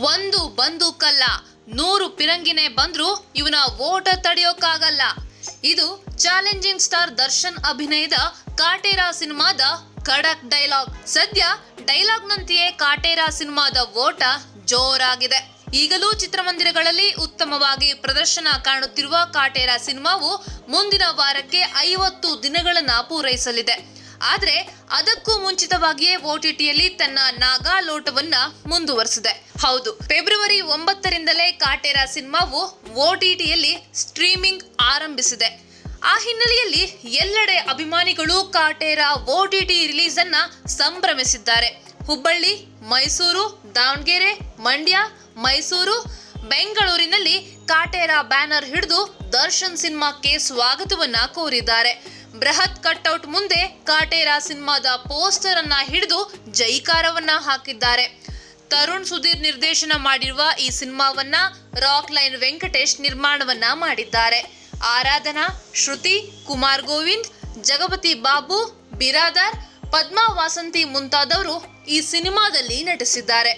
ಒಂದು ಬಂದೂಕಲ್ಲ 100 ಪಿರಂಗಿನೇ ಬಂದ್ರು ಇವನ ಓಟ ತಡೆಯೋಕ್ಕಾಗಲ್ಲ. ಇದು ಚಾಲೆಂಜಿಂಗ್ ಸ್ಟಾರ್ ದರ್ಶನ್ ಅಭಿನಯದ ಕಾಟೇರ ಸಿನಿಮಾದ ಖಡಕ್ ಡೈಲಾಗ್. ಸದ್ಯ ಡೈಲಾಗ್ನಂತೆಯೇ ಕಾಟೇರ ಸಿನಿಮಾದ ಓಟ ಜೋರಾಗಿದೆ. ಈಗಲೂ ಚಿತ್ರಮಂದಿರಗಳಲ್ಲಿ ಉತ್ತಮವಾಗಿ ಪ್ರದರ್ಶನ ಕಾಣುತ್ತಿರುವ ಕಾಟೇರ ಸಿನಿಮಾವು ಮುಂದಿನ ವಾರಕ್ಕೆ 50 ದಿನಗಳನ್ನ ಪೂರೈಸಲಿದೆ. ಆದ್ರೆ ಅದಕ್ಕೂ ಮುಂಚಿತವಾಗಿಯೇ OTTಯಲ್ಲಿ ತನ್ನ ನಾಗಾಲೋಟವನ್ನ ಮುಂದುವರೆಸಿದೆ. ಹೌದು, ಫೆಬ್ರವರಿ 9ರಿಂದಲೇ ಕಾಟೇರ ಸಿನಿಮಾವು OTTಯಲ್ಲಿ ಸ್ಟ್ರೀಮಿಂಗ್ ಆರಂಭಿಸಿದೆ. ಆ ಹಿನ್ನೆಲೆಯಲ್ಲಿ ಎಲ್ಲೆಡೆ ಅಭಿಮಾನಿಗಳು ಕಾಟೇರ OTT ರಿಲೀಸ್ ಅನ್ನ ಸಂಭ್ರಮಿಸಿದ್ದಾರೆ. ಹುಬ್ಬಳ್ಳಿ, ಮೈಸೂರು, ದಾವಣಗೆರೆ, ಮಂಡ್ಯ, ಮೈಸೂರು, ಬೆಂಗಳೂರಿನಲ್ಲಿ ಕಾಟೇರ ಬ್ಯಾನರ್ ಹಿಡಿದು ದರ್ಶನ್ ಸಿನಿಮಾಕ್ಕೆ ಸ್ವಾಗತವನ್ನ ಕೋರಿದ್ದಾರೆ. ಬೃಹತ್ ಕಟ್ಔಟ್ ಮುಂದೆ ಕಾಟೇರ ಸಿನಿಮಾದ ಪೋಸ್ಟರ್ ಅನ್ನ ಹಿಡಿದು ಜೈಕಾರವನ್ನ ಹಾಕಿದ್ದಾರೆ. ತರುಣ್ ಸುಧೀರ್ ನಿರ್ದೇಶನ ಮಾಡಿರುವ ಈ ಸಿನಿಮಾವನ್ನ ರಾಕ್ ಲೈನ್ ವೆಂಕಟೇಶ್ ನಿರ್ಮಾಣವನ್ನ ಮಾಡಿದ್ದಾರೆ. ಆರಾಧನಾ, ಶ್ರುತಿ, ಕುಮಾರ್ ಗೋವಿಂದ್, ಜಗಪತಿ ಬಾಬು, ಬಿರಾದಾರ್, ಪದ್ಮಾ ವಾಸಂತಿ ಮುಂತಾದವರು ಈ ಸಿನಿಮಾದಲ್ಲಿ ನಟಿಸಿದ್ದಾರೆ.